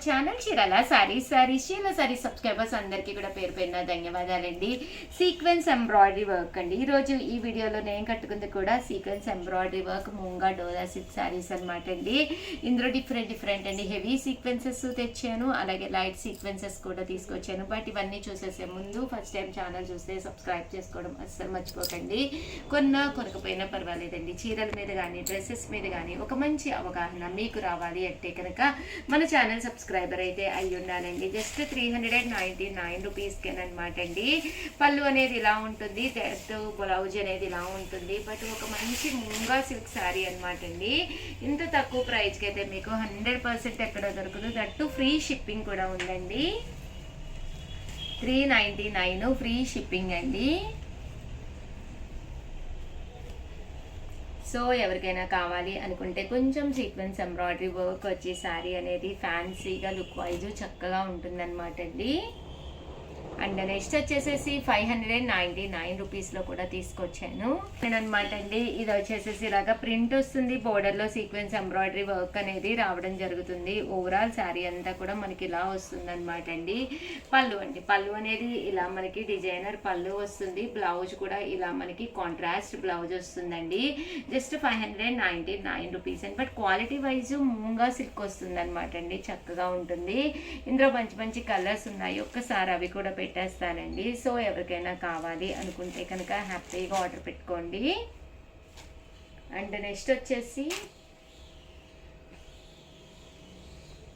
Channel Chirala sarees Chirala sarees subscribers అందరికీ కూడా పేరు పేరున ధన్యవాదాలండి. సీక్వెన్స్ ఎంబ్రాయిడరీ వర్క్ అండి. ఈరోజు ఈ వీడియోలో నేను కట్టుకుంది కూడా సీక్వెన్స్ ఎంబ్రాయిడరీ వర్క్ మూంగా డోలా సిల్క్ సారీస్ అనమాట అండి. ఇందులో డిఫరెంట్ అండి. హెవీ సీక్వెన్సెస్ తెచ్చాను, అలాగే లైట్ సీక్వెన్సెస్ కూడా తీసుకొచ్చాను. బట్ ఇవన్నీ చూసేసే ముందు ఫస్ట్ టైం ఛానల్ చూస్తే సబ్స్క్రైబ్ చేసుకోవడం అస్సలు మర్చిపోకండి. కొనకపోయినా పర్వాలేదండి. చీరల మీద కానీ డ్రెస్సెస్ మీద కానీ ఒక మంచి అవగాహన మీకు రావాలి అంటే కనుక మన ఛానల్ సబ్స్క్రైబర్ అయితే అయ్యి ఉండాలండి. జస్ట్ 399 రూపీస్కేనమాట అండి. పళ్ళు అనేది ఇలా ఉంటుంది, బ్లౌజ్ అనేది ఇలా ఉంటుంది. బట్ ఒక మంచి ముంగా సిల్క్ శారీ అనమాట అండి. ఇంత తక్కువ ప్రైస్కి అయితే మీకు 100% ఎక్కడ దొరకదు. దట్టు ఫ్రీ షిప్పింగ్ కూడా ఉందండి. 399 ఫ్రీ షిప్పింగ్ అండి. సో ఎవరికైనా కావాలి అనుకుంటే కొంచెం సీక్వెన్స్ ఎంబ్రాయిడరీ వర్క్ వచ్చి శారీ అనేది ఫ్యాన్సీగా లుక్ వైజ్ చక్కగా ఉంటుందన్నమాట అండి. అండ్ నెక్స్ట్ వచ్చేసేసి 599 రూపీస్లో కూడా తీసుకొచ్చాను అనమాట అండి. ఇది వచ్చేసేసి ఇలాగా ప్రింట్ వస్తుంది, బోర్డర్లో సీక్వెన్స్ ఎంబ్రాయిడరీ వర్క్ అనేది రావడం జరుగుతుంది. ఓవరాల్ శారీ అంతా కూడా మనకి ఇలా వస్తుంది అనమాట అండి. పళ్ళు అండి, పళ్ళు అనేది ఇలా మనకి డిజైనర్ పళ్ళు వస్తుంది. బ్లౌజ్ కూడా ఇలా మనకి కాంట్రాస్ట్ బ్లౌజ్ వస్తుందండి. జస్ట్ 599 రూపీస్ అండి. బట్ క్వాలిటీ వైజ్ మూంగా సిల్క్ వస్తుంది అనమాట అండి. చక్కగా ఉంటుంది. ఇందులో మంచి కలర్స్ ఉన్నాయి. ఒక్కసారి అవి కూడా పెట్టేస్తానండి. సో ఎవరికైనా కావాలి అనుకుంటే కనుక హ్యాపీగా ఆర్డర్ పెట్టుకోండి. అండ్ నెక్స్ట్ వచ్చేసి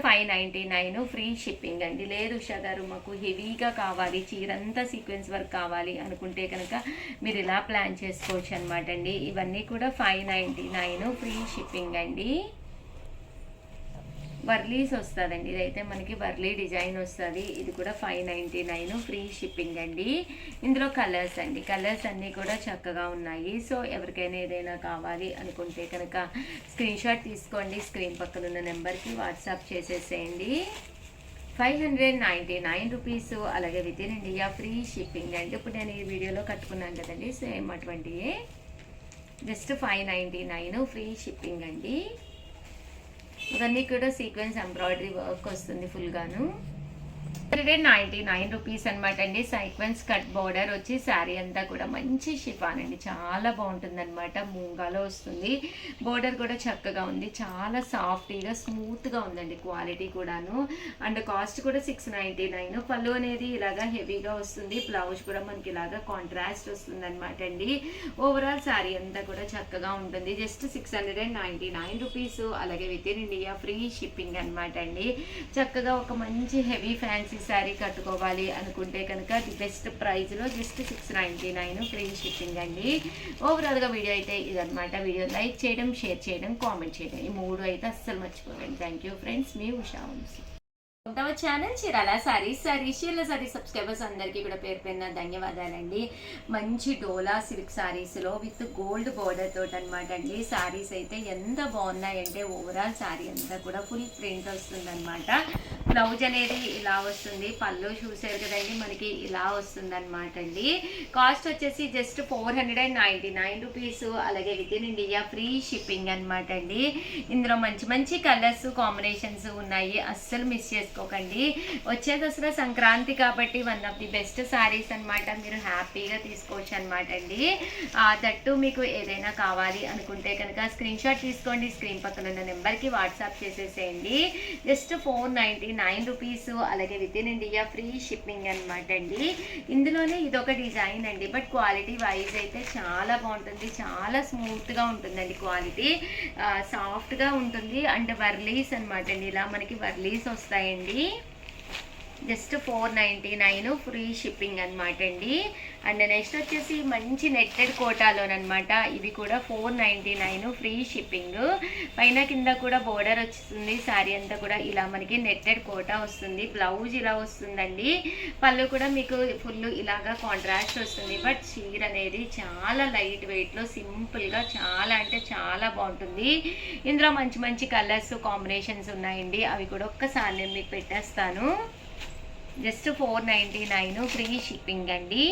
599 ఫ్రీ షిప్పింగ్ అండి. లేదు ఉషా గారు మాకు హెవీగా కావాలి, చీరంతా సీక్వెన్స్ వర్క్ కావాలి అనుకుంటే కనుక మీరు ఇలా ప్లాన్ చేసుకోవచ్చు అనమాట అండి. ఇవన్నీ కూడా 599 ఫ్రీ షిప్పింగ్ అండి. వర్లీస్ వస్తుందండి. ఇదైతే మనకి వర్లీ డిజైన్ వస్తుంది. ఇది కూడా 599 ఫ్రీ షిప్పింగ్ అండి. ఇందులో కలర్స్ అండి, కలర్స్ అన్నీ కూడా చక్కగా ఉన్నాయి. సో ఎవరికైనా ఏదైనా కావాలి అనుకుంటే కనుక స్క్రీన్ షాట్ తీసుకోండి. స్క్రీన్ పక్కన ఉన్న నెంబర్కి వాట్సాప్ చేసేసేయండి. 599 రూపీస్. అలాగే within India free shipping అండి. ఇప్పుడు నేను ఈ వీడియోలో కట్టుకున్నాను కదండి, సేమ్ అటువంటివి. జస్ట్ 599 ఫ్రీ షిప్పింగ్ అండి. ఇవన్నీ కూడా సీక్వెన్స్ ఎంబ్రాయిడరీ వర్క్ వస్తుంది ఫుల్గాను. 199 రూపీస్ అనమాట అండి. సీక్వెన్స్ కట్ బోర్డర్ వచ్చి శారీ అంతా కూడా మంచి షిఫాన్ అండి. చాలా బాగుంటుంది అనమాట. మూంగాలో వస్తుంది. బోర్డర్ కూడా చక్కగా ఉంది. చాలా సాఫ్ట్గా స్మూత్గా ఉందండి క్వాలిటీ కూడాను. అండ్ కాస్ట్ కూడా 699. పళ్ళు అనేది ఇలాగా హెవీగా వస్తుంది. బ్లౌజ్ కూడా మనకి ఇలాగా కాంట్రాస్ట్ వస్తుంది అనమాట అండి. ఓవరాల్ శారీ అంతా కూడా చక్కగా ఉంటుంది. Just 699 rupees. అలాగే within India free shipping అనమాట అండి. చక్కగా ఒక మంచి హెవీ ఫ్యాన్సీ శారీ కట్టుకోవాలి అనుకుంటే కనుక ది బెస్ట్ ప్రైస్లో జస్ట్ 699 ఫ్రీ షిప్పింగ్ అండి. ఓవరాల్గా వీడియో అయితే ఇదనమాట. వీడియో లైక్ చేయడం, షేర్ చేయడం, కామెంట్ చేయడం, ఈ 3 అయితే అస్సలు మర్చిపోకండి. థ్యాంక్ యూ ఫ్రెండ్స్, మీ ఉషా వంశీ. ఛానల్ చీరాల సారీస్ చీరాల సారీస్ సబ్స్క్రైబర్స్ అందరికీ కూడా పేరు పేరున ధన్యవాదాలండి. మంచి డోలా సిల్క్ సారీస్లో విత్ గోల్డ్ బోర్డర్ తోటి అనమాట అండి. సారీస్ అయితే ఎంత బాగున్నాయంటే ఓవరాల్ సారీ అంతా కూడా ఫుల్ ప్రింట్ వస్తుంది అనమాట. బ్లౌజ్ అనేది ఇలా వస్తుంది. పళ్ళు చూసారు కదండి, మనకి ఇలా వస్తుంది అనమాట అండి. కాస్ట్ వచ్చేసి జస్ట్ 499 రూపీస్. అలాగే within India free shipping అనమాట అండి. ఇందులో మంచి కలర్స్ కాంబినేషన్స్ ఉన్నాయి. అస్సలు మిస్ చేసుకోకండి. వచ్చే దసరా సంక్రాంతి కాబట్టి one of the best saris అనమాట. మీరు హ్యాపీగా తీసుకోవచ్చు అనమాట అండి. దట్టు మీకు ఏదైనా కావాలి అనుకుంటే కనుక స్క్రీన్ షాట్ తీసుకోండి. స్క్రీన్ పక్కన ఉన్న నెంబర్కి వాట్సాప్ చేసేసేయండి. Just 499 rupees. అలాగే within India free shipping అనమాట అండి. ఇందులోనే ఇదొక డిజైన్ అండి. బట్ క్వాలిటీ వైజ్ అయితే చాలా బాగుంటుంది. చాలా స్మూత్గా ఉంటుందండి. క్వాలిటీ సాఫ్ట్గా ఉంటుంది. అండ్ వర్లీస్ అనమాట అండి. ఇలా మనకి వర్లీస్ వస్తాయండి. జస్ట్ 499 ఫ్రీ షిప్పింగ్ అనమాట అండి. అండ్ నెక్స్ట్ వచ్చేసి మంచి నెట్టెడ్ కోటాలోనమాట. ఇవి కూడా 499 ఫ్రీ షిప్పింగ్. పైన కింద కూడా బోర్డర్ వస్తుంది. శారీ అంతా కూడా ఇలా మనకి నెట్టెడ్ కోటా వస్తుంది. బ్లౌజ్ ఇలా వస్తుందండి. పళ్ళు కూడా మీకు ఫుల్ ఇలాగా కాంట్రాస్ట్ వస్తుంది. బట్ చీర అనేది చాలా లైట్ వెయిట్లో సింపుల్గా చాలా అంటే చాలా బాగుంటుంది. ఇందులో మంచి కలర్స్ కాంబినేషన్స్ ఉన్నాయండి. అవి కూడా ఒక్కసారి నేను మీకు పెట్టేస్తాను. జస్ట్ 499 ఫ్రీ షిప్పింగ్ అండి.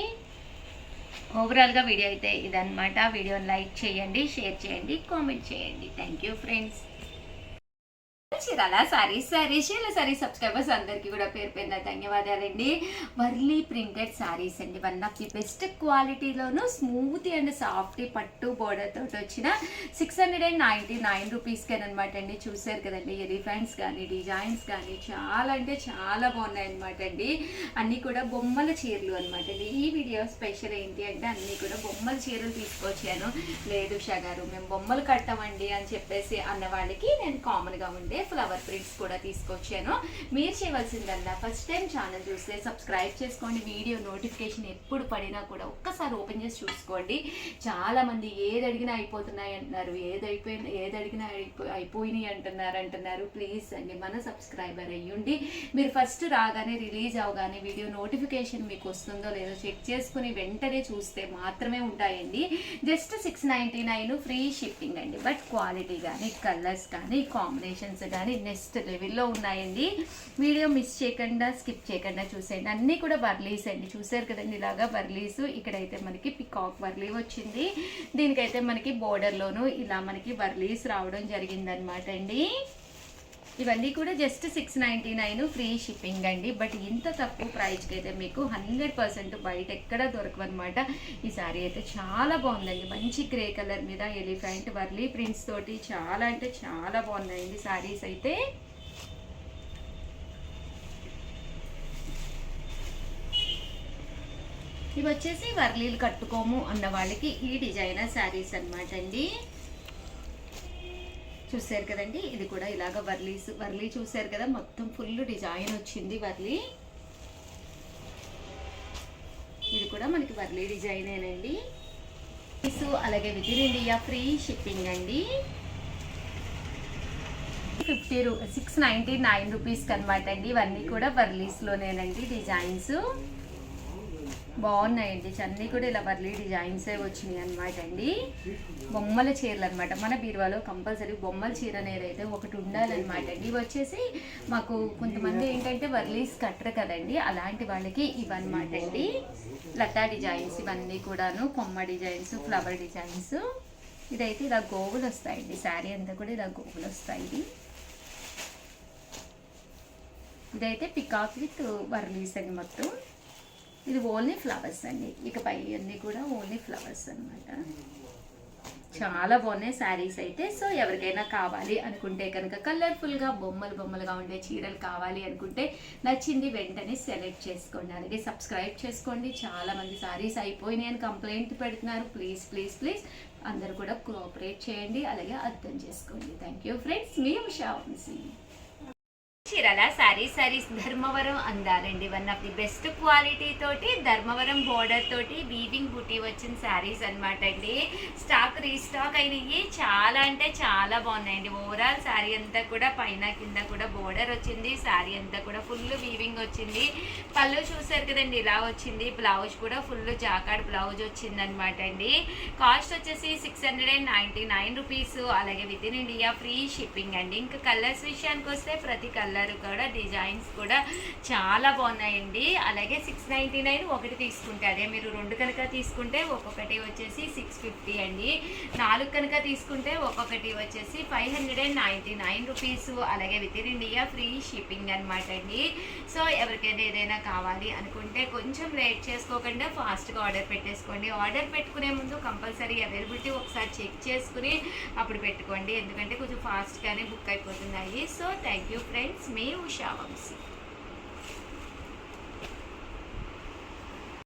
ఓవరాల్గా వీడియో అయితే ఇదన్నమాట. వీడియోని లైక్ చేయండి, షేర్ చేయండి, కామెంట్ చేయండి. Thank you friends. Chirala sari subscribers అందరికీ కూడా పేరు పేరున ధన్యవాదాలండి. వర్లీ ప్రింటెడ్ సారీస్ అండి, వన్ ఆఫ్ ది బెస్ట్ క్వాలిటీలోను స్మూత్ అండ్ సాఫ్ట్ పట్టు బోర్డర్ తోటి వచ్చిన 699 రూపీస్కి అనమాట అండి. చూసారు కదండి, ఎలిఫెంట్స్ కానీ డిజైన్స్ కానీ చాలా అంటే చాలా బాగున్నాయి అనమాట అండి. అన్నీ కూడా బొమ్మల చీరలు అనమాట అండి. ఈ వీడియో స్పెషల్ ఏంటి అంటే అన్నీ కూడా బొమ్మల చీరలు తీసుకొచ్చాను. లేదు ఉషా గారు మేము బొమ్మలు కట్టామండి అని చెప్పేసి అన్న వాళ్ళకి నేను కామన్గా ఉండే ఫ్లవర్ ప్రింట్స్ కూడా తీసుకొచ్చాను. మీరు చేయవలసిందల్లా ఫస్ట్ టైం ఛానల్ చూస్తే సబ్స్క్రైబ్ చేసుకోండి. వీడియో నోటిఫికేషన్ ఎప్పుడు పడినా కూడా ఒక్కసారి ఓపెన్ చేసి చూసుకోండి. చాలామంది ఏది అడిగినా అయిపోతున్నాయి అంటున్నారు, ఏది అడిగినా అయిపోయినాయి అంటున్నారు. ప్లీజ్ అండి, మన సబ్స్క్రైబర్ అయ్యుండి మీరు ఫస్ట్ రాగానే రిలీజ్ అవగానే వీడియో నోటిఫికేషన్ మీకు వస్తుందో లేదో చెక్ చేసుకుని వెంటనే చూస్తే మాత్రమే ఉంటాయండి. జస్ట్ 699 ఫ్రీ షిప్పింగ్ అండి. బట్ క్వాలిటీ కానీ కలర్స్ కానీ కాంబినేషన్స్ కానీ నెక్స్ట్ లెవెల్లో ఉన్నాయండి. వీడియో మిస్ చేయకుండా స్కిప్ చేయకుండా చూసేయండి. అన్నీ కూడా వర్లీస్ అండి. చూసారు కదండి, ఇలాగా వర్లీస్. ఇక్కడైతే మనకి పికాక్ వర్లీ వచ్చింది. దీనికైతే మనకి బోర్డర్లోను ఇలా మనకి వర్లీస్ రావడం జరిగిందనమాట అండి. ఇవన్నీ కూడా జస్ట్ 699 ఫ్రీ షిప్పింగ్ అండి. బట్ ఇంత తక్కువ ప్రైస్కి అయితే మీకు 100% బయట ఎక్కడ దొరకవన్నమాట. ఈ సారీ అయితే చాలా బాగుందండి. మంచి గ్రే కలర్ మీద ఎలిఫెంట్ వర్లీ ప్రింట్స్ తోటి చాలా అంటే చాలా బాగున్నాయండి సారీస్ అయితే. ఇవి వచ్చేసి వర్లీలు కట్టుకోము అన్న వాళ్ళకి ఈ డిజైనర్ శారీస్ అనమాట అండి. చూసారు కదండి, ఇది కూడా ఇలాగ వర్లీ చూసారు కదా, మొత్తం ఫుల్ డిజైన్ వచ్చింది వర్లీ. ఇది కూడా మనకి వర్లీ డిజైనేనండి. అలాగే within India free shipping అండి. 699 రూపీస్కి అనమాట అండి. ఇవన్నీ కూడా వర్లీస్లోనేనండి డిజైన్స్. బాగున్నాయండి, అన్నీ కూడా ఇలా వర్లీ డిజైన్సే వచ్చినాయి అనమాట అండి. బొమ్మల చీరలు అనమాట. మన బీరువాలో కంపల్సరీ బొమ్మల చీర అనేది అయితే ఒకటి ఉండాలన్నమాట అండి. ఇవి వచ్చేసి మాకు కొంతమంది ఏంటంటే వర్లీస్ కట్టరు కదండి, అలాంటి వాళ్ళకి ఇవన్నమాట అండి. లతా డిజైన్స్ ఇవన్నీ కూడాను, కొమ్మ డిజైన్స్, ఫ్లవర్ డిజైన్స్. ఇదైతే ఇలా గోవులు వస్తాయండి. శారీ అంతా కూడా ఇలా గోవులు వస్తాయి. ఇదైతే పికాక్ విత్ వర్లీస్ అండి మొత్తం. ఇది ఓన్లీ ఫ్లవర్స్ అండి. ఇకపై అన్నీ కూడా ఓన్లీ ఫ్లవర్స్ అనమాట. చాలా బాగున్నాయి శారీస్ అయితే. సో ఎవరికైనా కావాలి అనుకుంటే కనుక కలర్ఫుల్గా బొమ్మలుగా ఉండే చీరలు కావాలి అనుకుంటే నచ్చింది వెంటనే సెలెక్ట్ చేసుకోండి. అలాగే సబ్స్క్రైబ్ చేసుకోండి. చాలామంది శారీస్ అయిపోయినాయి అని కంప్లైంట్ పెడుతున్నారు. ప్లీజ్ అందరూ కూడా కోఆపరేట్ చేయండి, అలాగే అర్థం చేసుకోండి. థ్యాంక్ యూ ఫ్రెండ్స్, మీ ఉషా వంశీ. చీరాల సారీస్ ధర్మవరం అందాలండి. One of the best quality తోటి ధర్మవరం బోర్డర్ తోటి వీవింగ్ బూటీ వచ్చిన శారీస్ అనమాట అండి. స్టాక్ రీస్టాక్ అయినవి చాలా అంటే చాలా బాగున్నాయండి. ఓవరాల్ శారీ అంతా కూడా పైన కింద కూడా బోర్డర్ వచ్చింది. శారీ అంతా కూడా ఫుల్ వీవింగ్ వచ్చింది. పళ్ళు చూసారు కదండి, ఇలా వచ్చింది. బ్లౌజ్ కూడా ఫుల్ జాకాడ్ బ్లౌజ్ వచ్చింది అనమాట అండి. కాస్ట్ వచ్చేసి 699 రూపీస్. అలాగే within India free shipping అండి. ఇంకా కలర్స్ విషయానికి వస్తే ప్రతి కలర్ కూడా డిజైన్స్ కూడా చాలా బాగున్నాయండి. అలాగే 699 ఒకటి తీసుకుంటే, అదే మీరు 2 కనుక తీసుకుంటే ఒక్కొక్కటి వచ్చేసి 650 అండి. 4 కనుక తీసుకుంటే ఒక్కొక్కటి వచ్చేసి 599 రూపీస్. అలాగే within India free shipping అనమాట అండి. సో ఎవరికైనా ఏదైనా కావాలి అనుకుంటే కొంచెం లేట్ చేసుకోకుండా ఫాస్ట్గా ఆర్డర్ పెట్టేసుకోండి. ఆర్డర్ పెట్టుకునే ముందు కంపల్సరీ అవైలబిలిటీ ఒకసారి చెక్ చేసుకుని అప్పుడు పెట్టుకోండి, ఎందుకంటే కొంచెం ఫాస్ట్గానే బుక్ అయిపోతున్నాయి. సో థ్యాంక్ యూ ఫ్రెండ్స్, మీ ఉషా వంశీ.